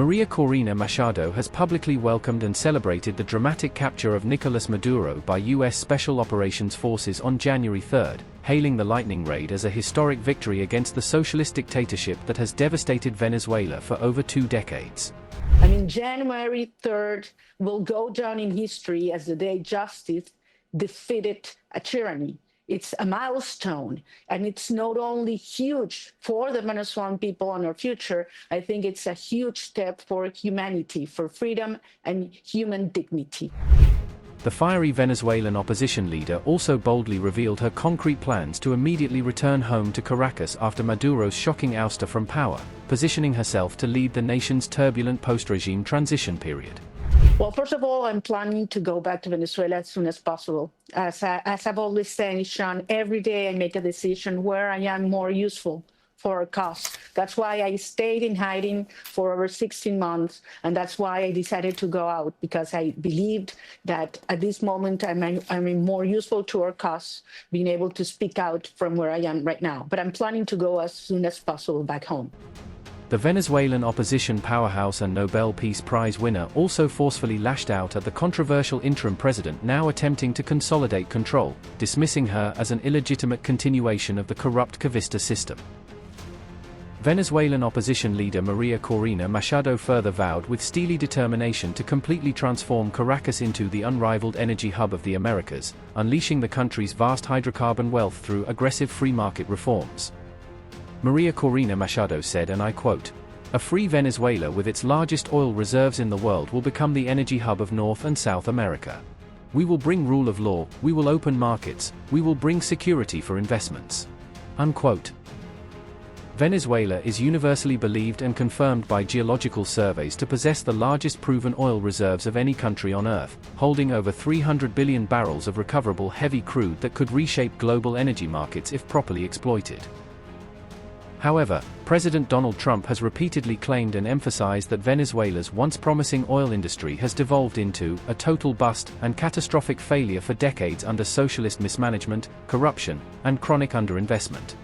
Maria Corina Machado has publicly welcomed and celebrated the dramatic capture of Nicolas Maduro by U.S. Special Operations Forces on January 3, hailing the lightning raid as a historic victory against the socialist dictatorship that has devastated Venezuela for over 2 decades. I mean, January 3rd will go down in history as the day justice defeated a tyranny. It's a milestone, and it's not only huge for the Venezuelan people and our future, I think it's a huge step for humanity, for freedom and human dignity. The fiery Venezuelan opposition leader also boldly revealed her concrete plans to immediately return home to Caracas after Maduro's shocking ouster from power, positioning herself to lead the nation's turbulent post-regime transition period. Well, first of all, I'm planning to go back to Venezuela as soon as possible. As I've always said, Sean, every day I make a decision where I am more useful for a cause. That's why I stayed in hiding for over 16 months, and that's why I decided to go out, because I believed that at this moment I'm more useful to our cause, being able to speak out from where I am right now. But I'm planning to go as soon as possible back home. The Venezuelan opposition powerhouse and Nobel Peace Prize winner also forcefully lashed out at the controversial interim president now attempting to consolidate control, dismissing her as an illegitimate continuation of the corrupt Chavista system. Venezuelan opposition leader Maria Corina Machado further vowed with steely determination to completely transform Caracas into the unrivaled energy hub of the Americas, unleashing the country's vast hydrocarbon wealth through aggressive free market reforms. Maria Corina Machado said, and I quote, "A free Venezuela with its largest oil reserves in the world will become the energy hub of North and South America. We will bring rule of law, we will open markets, we will bring security for investments." Unquote. Venezuela is universally believed and confirmed by geological surveys to possess the largest proven oil reserves of any country on Earth, holding over 300 billion barrels of recoverable heavy crude that could reshape global energy markets if properly exploited. However, President Donald Trump has repeatedly claimed and emphasized that Venezuela's once promising oil industry has devolved into a total bust and catastrophic failure for decades under socialist mismanagement, corruption, and chronic underinvestment.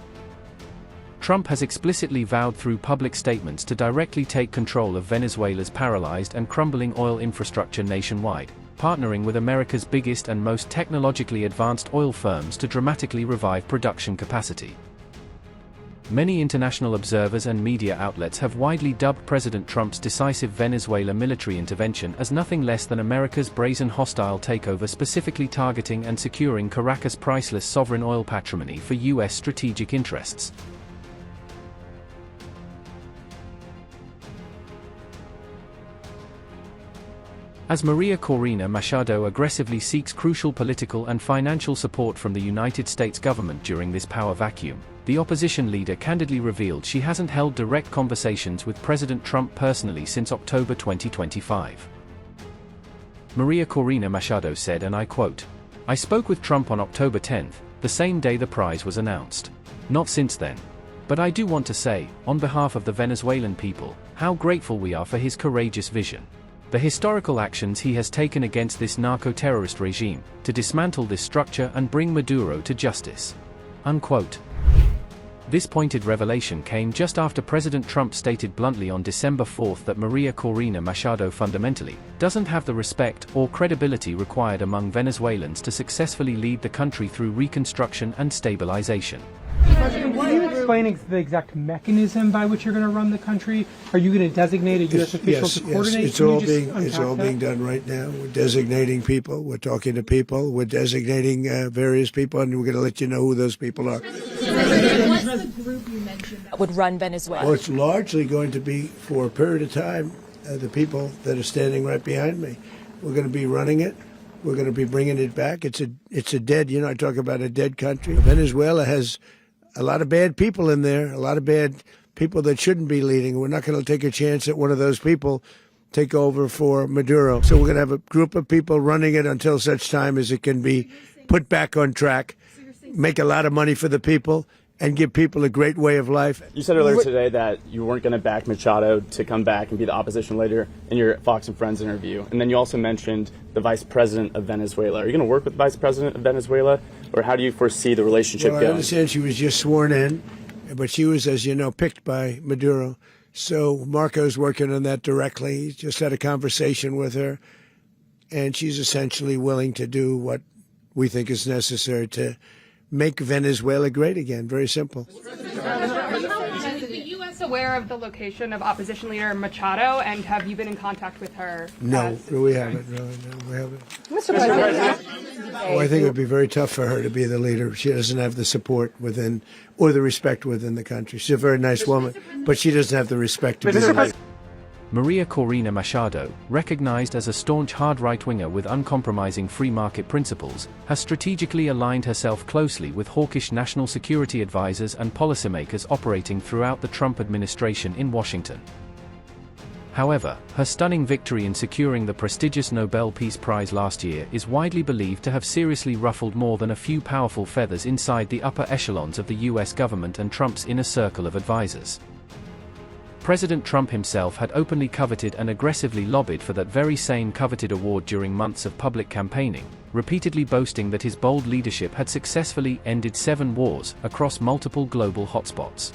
Trump has explicitly vowed through public statements to directly take control of Venezuela's paralyzed and crumbling oil infrastructure nationwide, partnering with America's biggest and most technologically advanced oil firms to dramatically revive production capacity. Many international observers and media outlets have widely dubbed President Trump's decisive Venezuela military intervention as nothing less than America's brazen hostile takeover, specifically targeting and securing Caracas' priceless sovereign oil patrimony for U.S. strategic interests. As Maria Corina Machado aggressively seeks crucial political and financial support from the United States government during this power vacuum, the opposition leader candidly revealed she hasn't held direct conversations with President Trump personally since October 2025. Maria Corina Machado said, and I quote, "I spoke with Trump on October 10th, the same day the prize was announced. Not since then. But I do want to say, on behalf of the Venezuelan people, how grateful we are for his courageous vision. The historical actions he has taken against this narco-terrorist regime, to dismantle this structure and bring Maduro to justice." Unquote. This pointed revelation came just after President Trump stated bluntly on December 4 that Maria Corina Machado fundamentally doesn't have the respect or credibility required among Venezuelans to successfully lead the country through reconstruction and stabilization. President, can you explain the exact mechanism by which you're going to run the country? Are you going to designate a U.S. official to coordinate? Yes, it's all being done right now. We're designating people. We're talking to people. We're designating various people, and we're going to let you know who those people are. What's the group you mentioned that would run Venezuela? Well, it's largely going to be, for a period of time, the people that are standing right behind me. We're going to be running it. We're going to be bringing it back. It's a dead, I talk about a dead country. Venezuela has a lot of bad people in there, a lot of bad people that shouldn't be leading. We're not going to take a chance that one of those people take over for Maduro. So we're going to have a group of people running it until such time as it can be put back on track, make a lot of money for the people, and give people a great way of life. You said earlier today that you weren't going to back Machado to come back and be the opposition leader in your Fox and Friends interview. And then you also mentioned the vice president of Venezuela. Are you going to work with the vice president of Venezuela, or how do you foresee the relationship going? I understand she was just sworn in, but she was, as you know, picked by Maduro. So Marco's working on that directly. He just had a conversation with her, and she's essentially willing to do what we think is necessary to make Venezuela great again. Very simple. Is the U.S. aware of the location of opposition leader Machado, and have you been in contact with her? No, we haven't. No, we haven't. Mr. President, Oh, I think it would be very tough for her to be the leader. She doesn't have the support within or the respect within the country. She's a very nice woman, but she doesn't have the respect to be the leader. Maria Corina Machado, recognized as a staunch hard right-winger with uncompromising free market principles, has strategically aligned herself closely with hawkish national security advisors and policymakers operating throughout the Trump administration in Washington. However, her stunning victory in securing the prestigious Nobel Peace Prize last year is widely believed to have seriously ruffled more than a few powerful feathers inside the upper echelons of the US government and Trump's inner circle of advisors. President Trump himself had openly coveted and aggressively lobbied for that very same coveted award during months of public campaigning, repeatedly boasting that his bold leadership had successfully ended 7 wars across multiple global hotspots.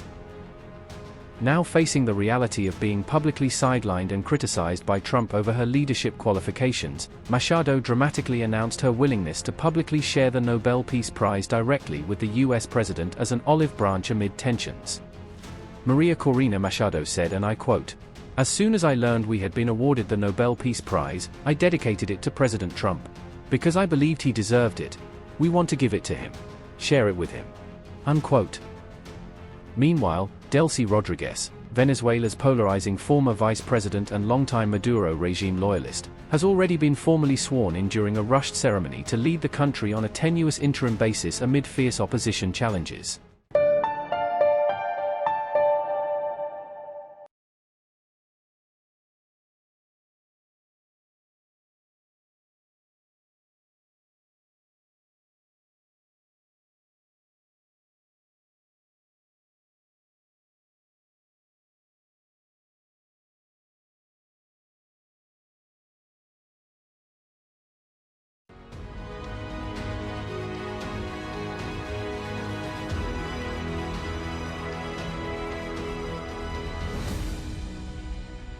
Now facing the reality of being publicly sidelined and criticized by Trump over her leadership qualifications, Machado dramatically announced her willingness to publicly share the Nobel Peace Prize directly with the US president as an olive branch amid tensions. Maria Corina Machado said, and I quote, "As soon as I learned we had been awarded the Nobel Peace Prize, I dedicated it to President Trump. Because I believed he deserved it. We want to give it to him. Share it with him." Unquote. Meanwhile, Delcy Rodríguez, Venezuela's polarizing former vice president and longtime Maduro regime loyalist, has already been formally sworn in during a rushed ceremony to lead the country on a tenuous interim basis amid fierce opposition challenges.